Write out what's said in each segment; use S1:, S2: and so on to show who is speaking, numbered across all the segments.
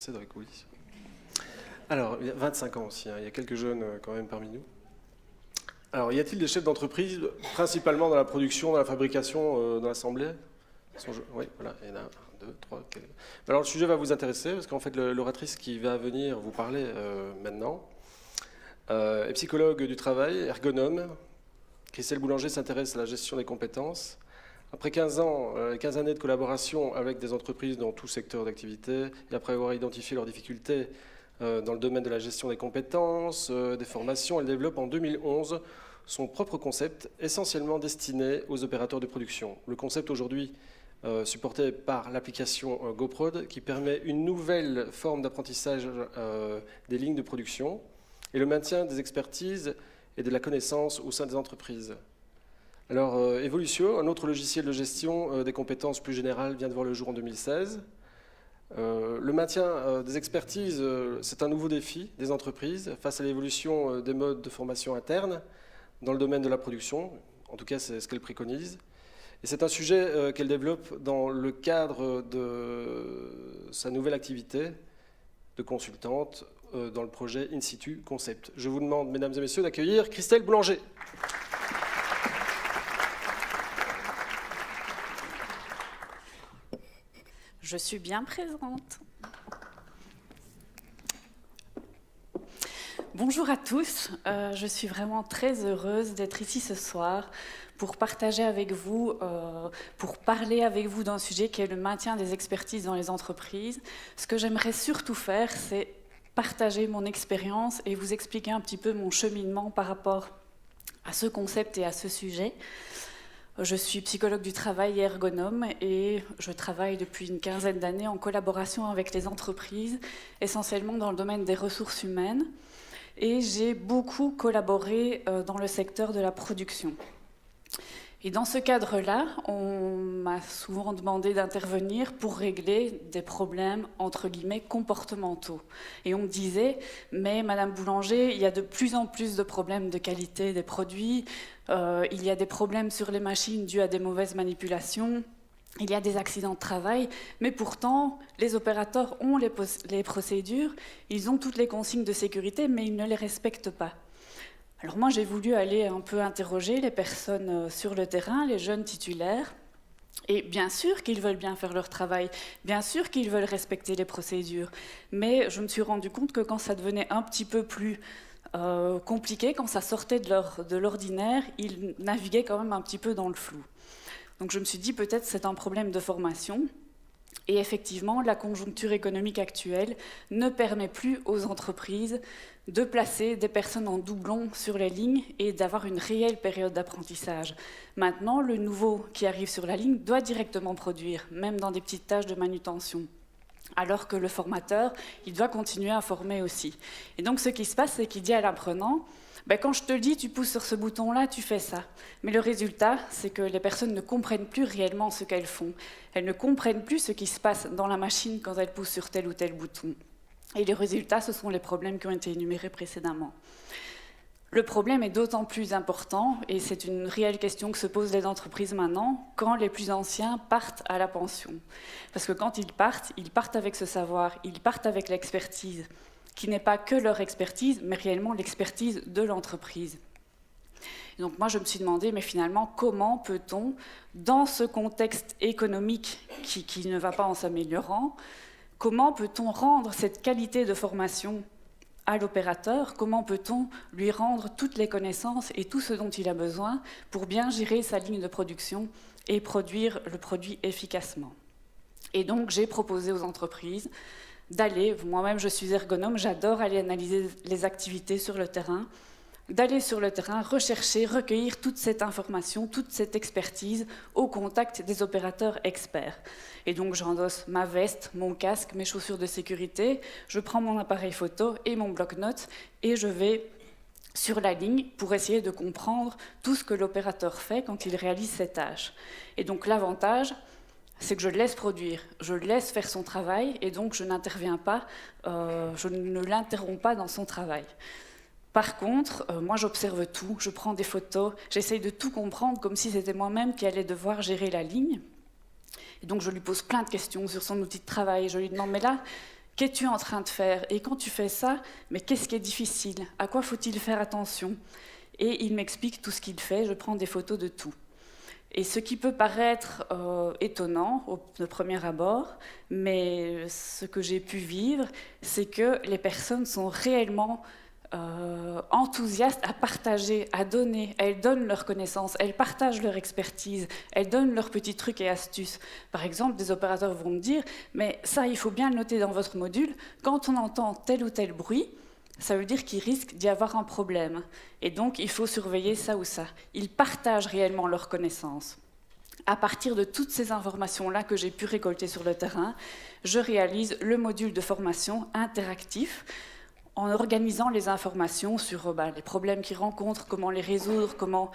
S1: C'est dans les coulisses. Alors, il y a 25 ans aussi, hein, il y a quelques jeunes quand même parmi nous. Alors, y a-t-il des chefs d'entreprise, principalement dans la production, dans la fabrication, dans l'assemblée? Oui, voilà, il y en a un, deux, trois. Alors, le sujet va vous intéresser, parce qu'en fait, l'oratrice qui va venir vous parler maintenant est psychologue du travail, ergonome. Christelle Boulanger s'intéresse à la gestion des compétences. Après 15 ans, 15 années de collaboration avec des entreprises dans tout secteur d'activité, et après avoir identifié leurs difficultés dans le domaine de la gestion des compétences, des formations, elle développe en 2011 son propre concept essentiellement destiné aux opérateurs de production. Le concept aujourd'hui supporté par l'application GoProd qui permet une nouvelle forme d'apprentissage des lignes de production et le maintien des expertises et de la connaissance au sein des entreprises. Alors, Evolutio, un autre logiciel de gestion des compétences plus générales, vient de voir le jour en 2016. Le maintien des expertises, c'est un nouveau défi des entreprises face à l'évolution des modes de formation interne dans le domaine de la production. En tout cas, c'est ce qu'elle préconise. Et c'est un sujet qu'elle développe dans le cadre de sa nouvelle activité de consultante dans le projet In Situ Concept. Je vous demande, mesdames et messieurs, d'accueillir Christelle Boulanger.
S2: Je suis bien présente. Bonjour à tous, je suis vraiment très heureuse d'être ici ce soir pour partager avec vous, pour parler avec vous d'un sujet qui est le maintien des expertises dans les entreprises. Ce que j'aimerais surtout faire, c'est partager mon expérience et vous expliquer un petit peu mon cheminement par rapport à ce concept et à ce sujet. Je suis psychologue du travail et ergonome et je travaille depuis une quinzaine d'années en collaboration avec les entreprises, essentiellement dans le domaine des ressources humaines. Et j'ai beaucoup collaboré dans le secteur de la production. Et dans ce cadre-là, on m'a souvent demandé d'intervenir pour régler des problèmes, entre guillemets, comportementaux. Et on me disait, mais Madame Boulanger, il y a de plus en plus de problèmes de qualité des produits, il y a des problèmes sur les machines dus à des mauvaises manipulations, il y a des accidents de travail, mais pourtant, les opérateurs ont les procédures, ils ont toutes les consignes de sécurité, mais ils ne les respectent pas. Alors moi, j'ai voulu aller un peu interroger les personnes sur le terrain, les jeunes titulaires, et bien sûr qu'ils veulent bien faire leur travail, bien sûr qu'ils veulent respecter les procédures, mais je me suis rendu compte que quand ça devenait un petit peu plus compliqué, quand ça sortait de l'ordinaire, ils naviguaient quand même un petit peu dans le flou. Donc je me suis dit peut-être c'est un problème de formation. Et effectivement, la conjoncture économique actuelle ne permet plus aux entreprises de placer des personnes en doublon sur les lignes et d'avoir une réelle période d'apprentissage. Maintenant, le nouveau qui arrive sur la ligne doit directement produire, même dans des petites tâches de manutention. Alors que le formateur, il doit continuer à former aussi. Et donc ce qui se passe, c'est qu'il dit à l'apprenant, quand je te le dis, tu pousses sur ce bouton-là, tu fais ça. Mais le résultat, c'est que les personnes ne comprennent plus réellement ce qu'elles font. Elles ne comprennent plus ce qui se passe dans la machine quand elles poussent sur tel ou tel bouton. Et les résultats, ce sont les problèmes qui ont été énumérés précédemment. Le problème est d'autant plus important, et c'est une réelle question que se posent les entreprises maintenant, quand les plus anciens partent à la pension. Parce que quand ils partent avec ce savoir, ils partent avec l'expertise, qui n'est pas que leur expertise, mais réellement l'expertise de l'entreprise. Et donc moi, je me suis demandé, mais finalement, comment peut-on, dans ce contexte économique qui ne va pas en s'améliorant, comment peut-on rendre cette qualité de formation à l'opérateur, comment peut-on lui rendre toutes les connaissances et tout ce dont il a besoin pour bien gérer sa ligne de production et produire le produit efficacement. Et donc, j'ai proposé aux entreprises d'aller, moi-même je suis ergonome, j'adore aller analyser les activités sur le terrain, d'aller sur le terrain, rechercher, recueillir toute cette information, toute cette expertise au contact des opérateurs experts. Et donc j'endosse ma veste, mon casque, mes chaussures de sécurité, je prends mon appareil photo et mon bloc-notes et je vais sur la ligne pour essayer de comprendre tout ce que l'opérateur fait quand il réalise ses tâches. Et donc l'avantage, c'est que je le laisse produire, je le laisse faire son travail et donc je n'interviens pas, je ne l'interromps pas dans son travail. Par contre, moi j'observe tout, je prends des photos, j'essaye de tout comprendre comme si c'était moi-même qui allais devoir gérer la ligne. Et donc je lui pose plein de questions sur son outil de travail, je lui demande mais là, Qu'es-tu en train de faire? Et quand tu fais ça, mais qu'est-ce qui est difficile? À quoi faut-il faire attention? Et il m'explique tout ce qu'il fait, je prends des photos de tout. Et ce qui peut paraître étonnant de premier abord, mais ce que j'ai pu vivre, c'est que les personnes sont réellement enthousiastes à partager, à donner. Elles donnent leurs connaissances, elles partagent leur expertise, elles donnent leurs petits trucs et astuces. Par exemple, des opérateurs vont me dire « mais ça, il faut bien le noter dans votre module, quand on entend tel ou tel bruit, ça veut dire qu'il risque d'y avoir un problème. Et donc, il faut surveiller ça ou ça. » Ils partagent réellement leurs connaissances. À partir de toutes ces informations-là que j'ai pu récolter sur le terrain, je réalise le module de formation interactif en organisant les informations sur les problèmes qu'ils rencontrent, comment les résoudre, comment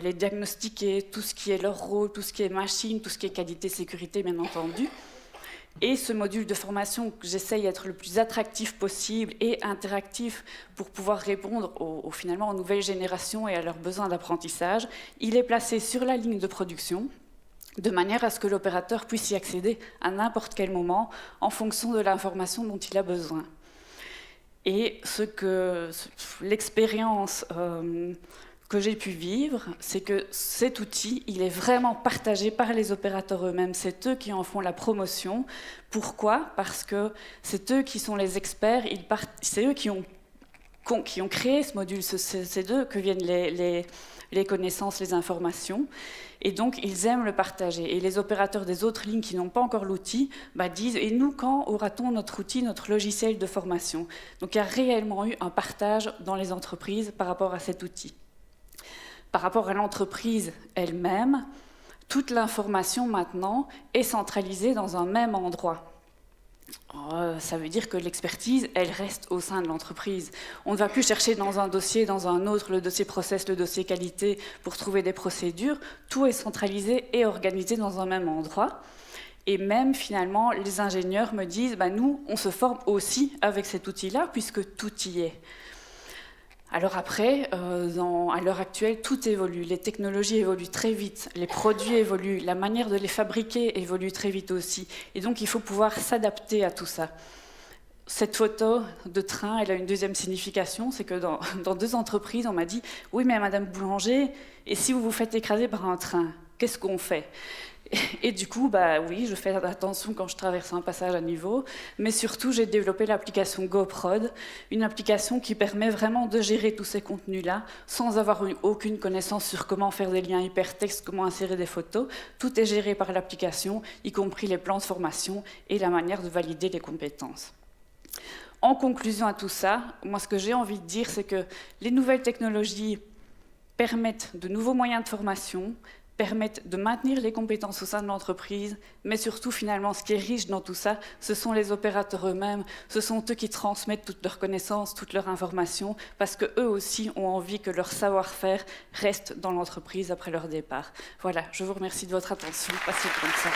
S2: les diagnostiquer, tout ce qui est leur rôle, tout ce qui est machine, tout ce qui est qualité, sécurité, bien entendu. Et ce module de formation, j'essaye d'être le plus attractif possible et interactif pour pouvoir répondre finalement aux nouvelles générations et à leurs besoins d'apprentissage. Il est placé sur la ligne de production, de manière à ce que l'opérateur puisse y accéder à n'importe quel moment en fonction de l'information dont il a besoin. Et l'expérience que j'ai pu vivre, c'est que cet outil, il est vraiment partagé par les opérateurs eux-mêmes. C'est eux qui en font la promotion. Pourquoi? Parce que c'est eux qui sont les experts, c'est eux qui ont créé ce module, c'est d'eux que viennent les connaissances, les informations. Et donc, ils aiment le partager. Et les opérateurs des autres lignes qui n'ont pas encore l'outil disent « et nous, quand aura-t-on notre outil, notre logiciel de formation ?» Donc, il y a réellement eu un partage dans les entreprises par rapport à cet outil. Par rapport à l'entreprise elle-même, toute l'information maintenant est centralisée dans un même endroit. Ça veut dire que l'expertise, elle reste au sein de l'entreprise. On ne va plus chercher dans un dossier, dans un autre, le dossier process, le dossier qualité, pour trouver des procédures. Tout est centralisé et organisé dans un même endroit. Et même, finalement, les ingénieurs me disent « nous, on se forme aussi avec cet outil-là, puisque tout y est ». Alors après, à l'heure actuelle, tout évolue. Les technologies évoluent très vite, les produits évoluent, la manière de les fabriquer évolue très vite aussi. Et donc, il faut pouvoir s'adapter à tout ça. Cette photo de train, elle a une deuxième signification, c'est que dans 2 entreprises, on m'a dit « Oui, mais Madame Boulanger, et si vous vous faites écraser par un train, qu'est-ce qu'on fait ?» Et du coup, oui, je fais attention quand je traverse un passage à niveau, mais surtout, j'ai développé l'application GoProd, une application qui permet vraiment de gérer tous ces contenus-là, sans avoir aucune connaissance sur comment faire des liens hypertextes, comment insérer des photos. Tout est géré par l'application, y compris les plans de formation et la manière de valider les compétences. En conclusion à tout ça, moi, ce que j'ai envie de dire, c'est que les nouvelles technologies permettent de nouveaux moyens de formation, permettent de maintenir les compétences au sein de l'entreprise, mais surtout, finalement, ce qui est riche dans tout ça, ce sont les opérateurs eux-mêmes, ce sont eux qui transmettent toutes leurs connaissances, toutes leurs informations, parce qu'eux aussi ont envie que leur savoir-faire reste dans l'entreprise après leur départ. Voilà, je vous remercie de votre attention. Passez comme ça.